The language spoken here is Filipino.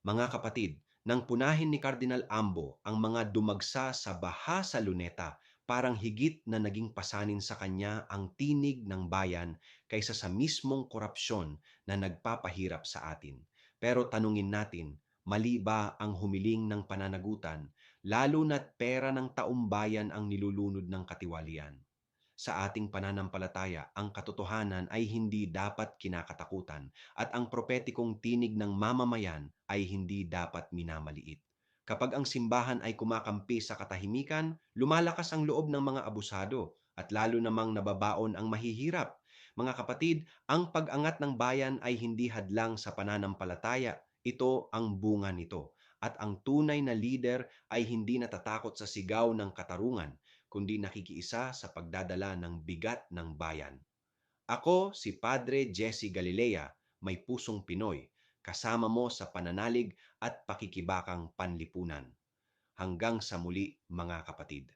Mga kapatid, nang punahin ni Cardinal Ambo ang mga dumagsa sa baha sa Luneta, parang higit na naging pasanin sa kanya ang tinig ng bayan kaysa sa mismong korupsyon na nagpapahirap sa atin. Pero tanungin natin, mali ba ang humiling ng pananagutan, lalo na't pera ng taumbayan ang nilulunod ng katiwalian? Sa ating pananampalataya, ang katotohanan ay hindi dapat kinakatakutan at ang propetikong tinig ng mamamayan ay hindi dapat minamaliit. Kapag ang simbahan ay kumakampi sa katahimikan, lumalakas ang loob ng mga abusado at lalo namang nababaon ang mahihirap. Mga kapatid, ang pag-angat ng bayan ay hindi hadlang sa pananampalataya. Ito ang bunga nito. At ang tunay na leader ay hindi natatakot sa sigaw ng katarungan, kundi nakikiisa sa pagdadala ng bigat ng bayan. Ako si Padre Jesse Galilea, may pusong Pinoy, kasama mo sa pananalig at pakikibakang panlipunan. Hanggang sa muli mga kapatid.